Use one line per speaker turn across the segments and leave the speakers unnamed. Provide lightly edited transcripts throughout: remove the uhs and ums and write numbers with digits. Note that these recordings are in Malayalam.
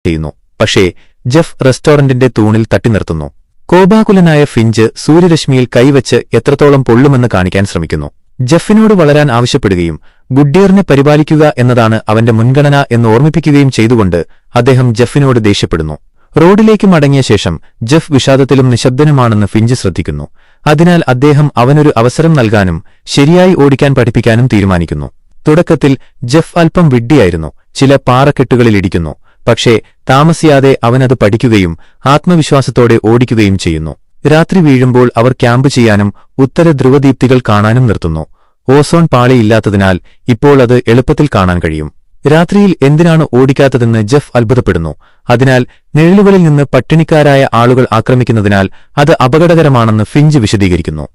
ചെയ്യുന്നു. പക്ഷേ ജെഫ് റെസ്റ്റോറന്റിന്റെ തൂണിൽ തട്ടിനിർത്തുന്നു. കോപാകുലനായ ഫിഞ്ച് സൂര്യരശ്മിയിൽ കൈവച്ച് എത്രത്തോളം പൊള്ളുമെന്ന് കാണിക്കാൻ ശ്രമിക്കുന്നു. ജെഫിനോട് വളരാൻ ആവശ്യപ്പെടുകയും ഗുഡ്ഡിയറിനെ പരിപാലിക്കുക എന്നതാണ് അവന്റെ മുൻഗണന എന്ന് ഓർമ്മിപ്പിക്കുകയും ചെയ്തുകൊണ്ട് അദ്ദേഹം ജെഫിനോട് ദേഷ്യപ്പെടുന്നു. റോഡിലേക്ക് മടങ്ങിയ ശേഷം ജെഫ് വിഷാദത്തിലും നിശബ്ദനുമാണെന്ന് ഫിഞ്ച് ശ്രദ്ധിക്കുന്നു. അതിനാൽ അദ്ദേഹം അവനൊരു അവസരം നൽകാനും ശരിയായി ഓടിക്കാൻ പഠിപ്പിക്കാനും തീരുമാനിക്കുന്നു. തുടക്കത്തിൽ ജെഫ് അല്പം വിഡ്ഢിയായിരുന്നു, ചില പാറക്കെട്ടുകളിൽ ഇടിക്കുന്നു. പക്ഷേ താമസിയാതെ അവനത് പഠിക്കുകയും ആത്മവിശ്വാസത്തോടെ ഓടിക്കുകയും ചെയ്യുന്നു. രാത്രി വീഴുമ്പോൾ അവർ ക്യാമ്പ് ചെയ്യാനും ഉത്തര ധ്രുവദീപ്തികൾ കാണാനും നിർത്തുന്നു. ഓസോൺ പാളിയില്ലാത്തതിനാൽ ഇപ്പോൾ അത് എളുപ്പത്തിൽ കാണാൻ കഴിയും. രാത്രിയിൽ എന്തിനാണ് ഓടിക്കാത്തതെന്ന് ജെഫ് അത്ഭുതപ്പെടുന്നു. അതിനാൽ നിഴലുകളിൽ നിന്ന് പട്ടിണിക്കാരായ ആളുകൾ ആക്രമിക്കുന്നതിനാൽ അത് അപകടകരമാണെന്ന് ഫിഞ്ച് വിശദീകരിക്കുന്നു.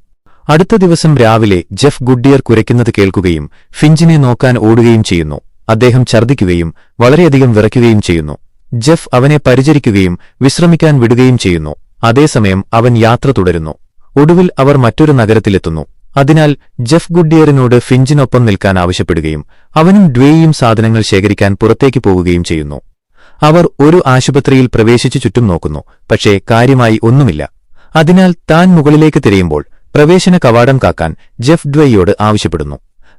അടുത്ത ദിവസം രാവിലെ ജെഫ് ഗുഡ്ഡിയർ കുരയ്ക്കുന്നത് കേൾക്കുകയും ഫിഞ്ചിനെ നോക്കാൻ ഓടുകയും ചെയ്യുന്നു. അദ്ദേഹം ഛർദ്ദിക്കുകയും വളരെയധികം വിറയ്ക്കുകയും ചെയ്യുന്നു. ജെഫ് അവനെ പരിചരിക്കുകയും വിശ്രമിക്കാൻ വിടുകയും ചെയ്യുന്നു. അതേസമയം അവൻ യാത്ര തുടരുന്നു. ഒടുവിൽ അവർ മറ്റൊരു നഗരത്തിലെത്തുന്നു. അതിനാൽ ജെഫ് ഗുഡ്ഡിയറിനോട് ഫിഞ്ചിനൊപ്പം നിൽക്കാൻ ആവശ്യപ്പെടുകയും അവനും ഡ്വേയും സാധനങ്ങൾ ശേഖരിക്കാൻ പുറത്തേക്ക് പോകുകയും ചെയ്യുന്നു. അവർ ഒരു ആശുപത്രിയിൽ പ്രവേശിച്ചു ചുറ്റും നോക്കുന്നു. പക്ഷേ കാര്യമായി ഒന്നുമില്ല. അതിനാൽ താൻ മുകളിലേക്ക് തിരയുമ്പോൾ പ്രവേശന കവാടം കാക്കാൻ ജെഫ് ഡ്വേയോട് ആവശ്യപ്പെടുന്നു.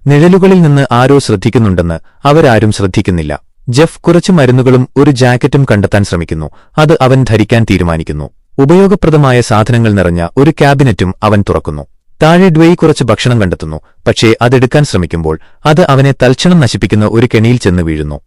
നിഴലുകളിൽ നിന്ന് ആരോ ശ്രദ്ധിക്കുന്നുണ്ടെന്ന് അവരാരും ശ്രദ്ധിക്കുന്നില്ല. ജെഫ് കുറച്ചു മരുന്നുകളും ഒരു ജാക്കറ്റും കണ്ടെത്താൻ ശ്രമിക്കുന്നു. അത് അവൻ ധരിക്കാൻ തീരുമാനിക്കുന്നു. ഉപയോഗപ്രദമായ സാധനങ്ങൾ നിറഞ്ഞ ഒരു ക്യാബിനറ്റും അവൻ തുറക്കുന്നു. താഴെ ഡ്വേ കുറച്ച് ഭക്ഷണം കണ്ടെത്തുന്നു. പക്ഷേ അതെടുക്കാൻ ശ്രമിക്കുമ്പോൾ അത് അവനെ തൽക്ഷണം നശിപ്പിക്കുന്ന ഒരു കെണിയിൽ ചെന്ന് വീഴുന്നു.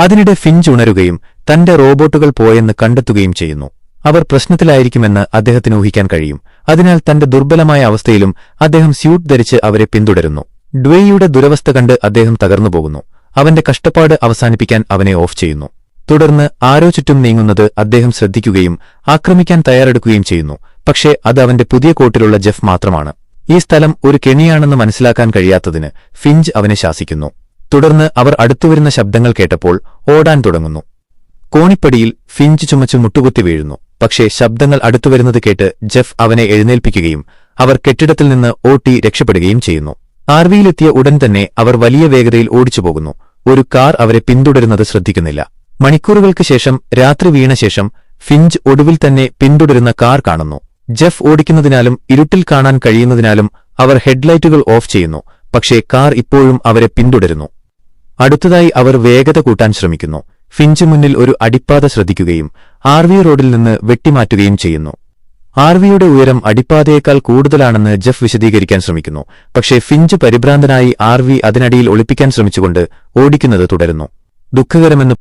അതിനിടെ ഫിഞ്ച് ഉണരുകയും തന്റെ റോബോട്ടുകൾ പോയെന്ന് കണ്ടെത്തുകയും ചെയ്യുന്നു. അവർ പ്രശ്നത്തിലായിരിക്കുമെന്ന് അദ്ദേഹത്തിന് ഊഹിക്കാൻ കഴിയും. അതിനാൽ തന്റെ ദുർബലമായ അവസ്ഥയിലും അദ്ദേഹം സ്യൂട്ട് ധരിച്ച് അവരെ പിന്തുടരുന്നു. ഡ്വേയുടെ ദുരവസ്ഥ കണ്ട് അദ്ദേഹം തകർന്നുപോകുന്നു. അവന്റെ കഷ്ടപ്പാട് അവസാനിപ്പിക്കാൻ അവനെ ഓഫ് ചെയ്യുന്നു. തുടർന്ന് ആരോ ചുറ്റും നീങ്ങുന്നത് അദ്ദേഹം ശ്രദ്ധിക്കുകയും ആക്രമിക്കാൻ തയ്യാറെടുക്കുകയും ചെയ്യുന്നു. പക്ഷേ അത് അവന്റെ പുതിയ കോട്ടിലുള്ള ജെഫ് മാത്രമാണ്. ഈ സ്ഥലം ഒരു കെണിയാണെന്ന് മനസ്സിലാക്കാൻ കഴിയാത്തതിന് ഫിഞ്ച് അവനെ ശാസിക്കുന്നു. തുടർന്ന് അവർ അടുത്തുവരുന്ന ശബ്ദങ്ങൾ കേട്ടപ്പോൾ ഓടാൻ തുടങ്ങുന്നു. കോണിപ്പടിയിൽ ഫിഞ്ച് ചുമച്ച് മുട്ടുകുത്തി വീഴുന്നു. പക്ഷേ ശബ്ദങ്ങൾ അടുത്തുവരുന്നത് കേട്ട് ജെഫ് അവനെ എഴുന്നേൽപ്പിക്കുകയും അവർ കെട്ടിടത്തിൽ നിന്ന് ഓട്ടി രക്ഷപ്പെടുകയും ചെയ്യുന്നു. ആർവിയിലെത്തിയ ഉടൻ തന്നെ അവർ വലിയ വേഗതയിൽ ഓടിച്ചുപോകുന്നു. ഒരു കാർ അവരെ പിന്തുടരുന്നത് ശ്രദ്ധിക്കുന്നില്ല. മണിക്കൂറുകൾക്ക് ശേഷം രാത്രി വീണ ശേഷം ഫിഞ്ച് ഒടുവിൽ തന്നെ പിന്തുടരുന്ന കാർ കാണുന്നു. ജെഫ് ഓടിക്കുന്നതിനാലും ഇരുട്ടിൽ കാണാൻ കഴിയുന്നതിനാലും അവർ ഹെഡ്ലൈറ്റുകൾ ഓഫ് ചെയ്യുന്നു. പക്ഷേ കാർ ഇപ്പോഴും അവരെ പിന്തുടരുന്നു. അടുത്തതായി അവർ വേഗത കൂട്ടാൻ ശ്രമിക്കുന്നു. ഫിഞ്ച് മുന്നിൽ ഒരു അടിപ്പാത ശ്രദ്ധിക്കുകയും ആർവി റോഡിൽ നിന്ന് വെട്ടിമാറ്റുകയും ചെയ്യുന്നു. ആർവിയുടെ ഉയരം അടിപ്പാതയേക്കാൾ കൂടുതലാണെന്ന് ജെഫ് വിശദീകരിക്കാൻ ശ്രമിക്കുന്നു. പക്ഷേ ഫിഞ്ച് പരിഭ്രാന്തനായി ആർവി അതിനടിയിൽ ഒളിപ്പിക്കാൻ ശ്രമിച്ചുകൊണ്ട് ഓടിക്കുന്നത് തുടരുന്നു. ദുഃഖകരമെന്ന്